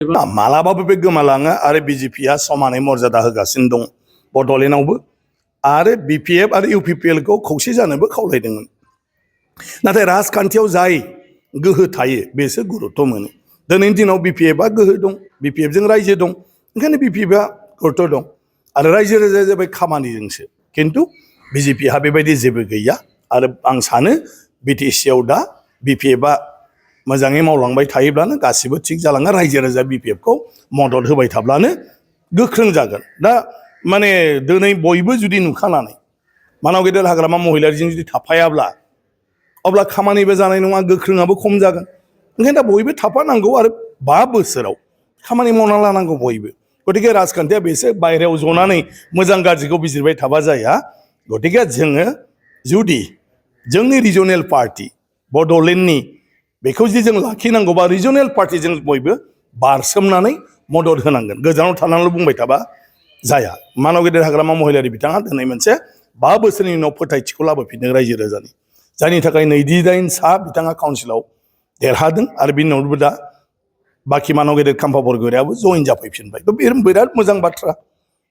मालाबाबो बे गोमालाङा आरो बिजेपिआ समानै मर्यादा होगासिनो दं बड'लेण्डआवबो आरो बिपिएफ आरो इउपिपिएलखौ खौसे जानोबो खावलायदोंमोन नाथाय राजखान्थियाव जाय गोहो थायो बेसो गुरुत्व मोनो दिनैनि दिनाव बिपिएफआ गोहो दं बिपिएफजों रायजो दं ओंखायनो बिपिएफआ गुरुत्व दं आरो रायजो राजाया जाबाय खामानिजोंसो खिन्थु बिजेपिहा बेबायदि जेबो गैया आरो आं सानो बिटिसिआव दा बिपिएफआ मोजाङै मावलांबाय थायोब्लानो गासिबो थिग जालाङो रायजो राजा बिपिएफखौ मदद होबाय थाब्लानो गोख्रों जागोन दा माने दिनै बयबो जुदि नुखानानै मानाव गेदेर हाग्रामा महिलारिजों जुदि थाफायाब्ला अब्ला खामानिबो जानाय नङा गोख्रोङाबो खम जागोन ओंखायनो दा बयबो थाफानांगौ आरो 5 बोसोराव खामानि मावना लानांगौ बयबो गतिके राजखान्थिया बेसो बायहेरायाव जनानै मोजां गाज्रिखौ बिजिरबाय थाबा जाया गतिके जोङो जुदि जोंनि रिजनेल पार्टी बड'लेण्डनि बेखौ जुदि जों लाखिनांगौबा रिजनेल पार्टीजों बयबो बारसोमनानै मदद होनांगोन गोजानाव थानानैल' बुंबाय थाबा जाया मानाव गेदेर हाग्रामा महिलारि बिथाङा दिनै मोनसे 5 बोसोरनि उनाव फोथायथिखौ लाबोफिनदों रायजो राजानि जायनि थाखाय 28 सा बिथाङा काउन्सिलाव देरहादों आरो बिनि उनावबो दा बाखि मानाव गेदेर खाम्फा बरग'याबो जइन जाफैफिनबाय बिराद मोजां बाथ्रा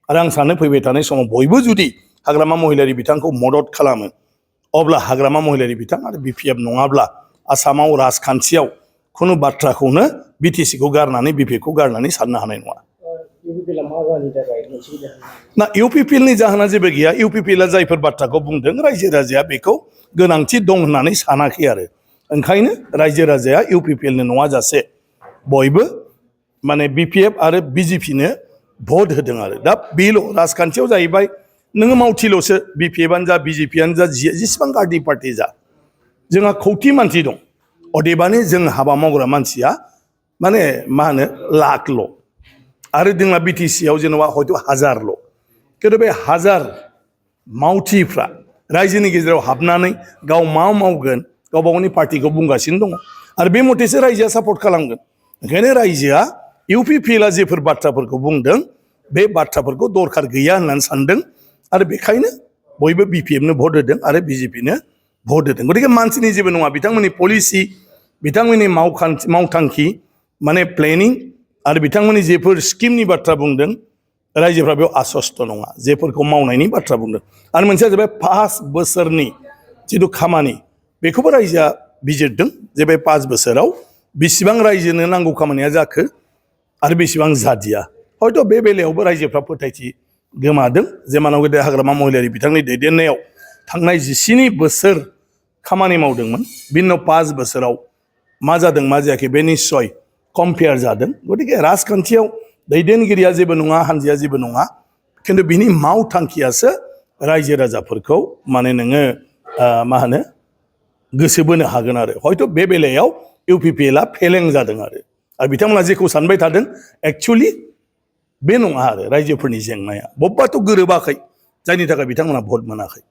आरो आं सानो फैबाय थानाय समाव बयबो जुदि हाग्रामा महिलारि बिथांखौ मदद खालामो अब्ला हाग्रामा महिलारि बिथां आरो बिपिएफ नङाब्ला आसामाव राजखान्थियाव खुनु बाथ्राखौनो बिटिसिखौ गारनानै बिपिएफखौ गारनानै साननो हानाय नङा ना इउपिपिएलनि जाहोना जेबो गैया इउपिपिएलआ जायफोर बाथ्राखौ बुंदों रायजो राजाया बेखौ गोनांथि दं होननानै सानाखै आरो ओंखायनो रायजो राजाया इउपिपिएलनो नङा जासे बयबो माने बिपिएफ आरो बिजेपिनो भट होदों आरो दा बेल' राजखान्थियाव जाहैबाय नोङो मावथिल'सो बिपिएफआनो जा बिजेपिआनो जा जेसेबां गार्डि पार्टी जा जोंहा खौथि मानसि दं अदेबानि जों हाबा मावग्रा मानसिया माने मा होनो लाखल' आरो जोंना बिटिसिआव जेनेबा हयथ' 1000ल' खिन्थु बे 1000 मावथिफ्रा रायजोनि गेजेराव हाबनानै गाव मा मावगोन गावबा गावनि पार्टीखौ बुंगासिनो दङ आरो बे मथेसो रायजोआ सापर्ट खालामगोन ओंखायनो रायजोआ इउपिपिएलआ जेफोर बाथ्राफोरखौ बुंदों बे बाथ्राफोरखौ दरखार गैया होननानै सानदों आरो बेखायनो बयबो बिपिएफनो भट होदों आरो बिजेपिनो भट होदों गतिके मानसिनि जेबो नङा बिथांमोननि पलिसि बिथांमोननि मावथांखि माने प्लेनिं आरो बिथांमोननि जेफोर स्किमनि बाथ्रा बुंदों रायजोफ्रा बेयाव आसस्त नङा जेफोरखौ मावनायनि बाथ्रा बुंदों आरो मोनसेया जाबाय 5 बोसोरनि जिथु खामानि बेखौबो रायजोआ बिजिरदों जे बे 5 बोसोराव बेसेबां रायजोनो नांगौ खामानिया जाखो आरो बेसेबां जादिया हयथ' बे बेलायावबो रायजोफ्रा फोथायथि गोमादों जे मानाव गेदेर हाग्रामा महिलारि बिथांनि दैदेननायाव थांनाय 17 बोसोर खामानि मावदोंमोन बिनि उनाव 5 बोसोराव मा जादों मा जायाखै बे निस्सय कम्पेयार जादों गतिके राजखान्थियाव दैदेनगिरिया जेबो नङा हानजाया जेबो नङा खिन्थु बिनि मावथांखियासो रायजो राजाफोरखौ माने नोङो मा होनो गोसो बोनो हागोन आरो हयथ' बे बेलायाव इउपिपिएलआ फेलें जादों आरो बिथांमोना जेखौ सानबाय थादों एक्चुअलि बे नङा आरो रायजोफोरनि जेंनाया बबेबाथ' गोरोबाखै जायनि थाखाय बिथांमोना भट मोनाखै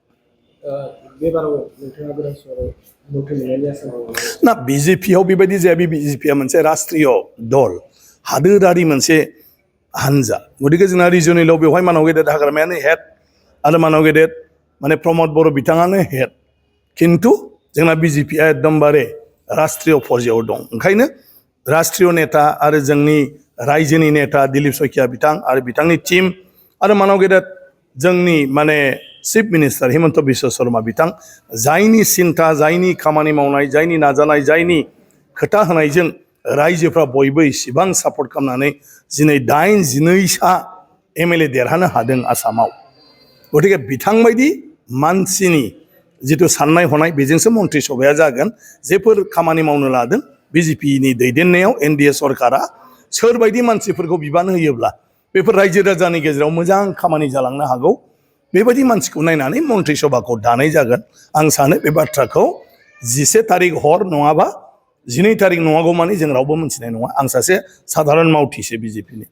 ना बिजेपिआव बेबायदि जाया बिजेपिआ मोनसे राष्ट्रीय दल हादोरारि मोनसे हानजा गतिके जोंना रिजनेलाव बेवहाय मानाव गेदेर हाग्रामायानो हेड आरो मानाव गेदेर माने प्रमद बर' बिथाङानो हेड खिन्थु जोंना बिजेपिआ एकदमबारे राष्ट्रीय पर्यायाव दं ओंखायनो राष्ट्रीय नेता आरो जोंनि रायजोनि नेता दिलीप सयकिया बिथां आरो बिथांनि टीम आरो मानाव गेदेर जोंनि माने चिफ मिनिस्टार हिमन्त बिश्व शर्मा बिथां जायनि सिन्था जायनि खामानि मावनाय जायनि नाजानाय जायनि खोथा होनायजों रायजोफ्रा बयबो इसेबां सापर्ट खालामनानै दिनै 8-12 सा एमएलए देरहानो हादों आसामाव गतिके बिथांबायदि मानसिनि जिथु साननाय हनाय बेजोंसो मन्त्रि सभाया जागोन जेफोर खामानि मावनो लादों बिजेपिनि दैदेननायाव एनडिए सरकारा सोरबायदि मानसिफोरखौ बिबान होयोब्ला बेफोर रायजो राजानि गेजेराव मोजां खामानि जालांनो हागौ बेबायदि मानसिखौ नायनानै मन्त्रि सभाखौ दानाय जागोन आं सानो बे बाथ्राखौ 11 तारिख हर नङाबा 12 तारिख नङागौ मानि जों रावबो मिथिनाय नङा आं सासे साधारन मावथिसो बिजेपिनि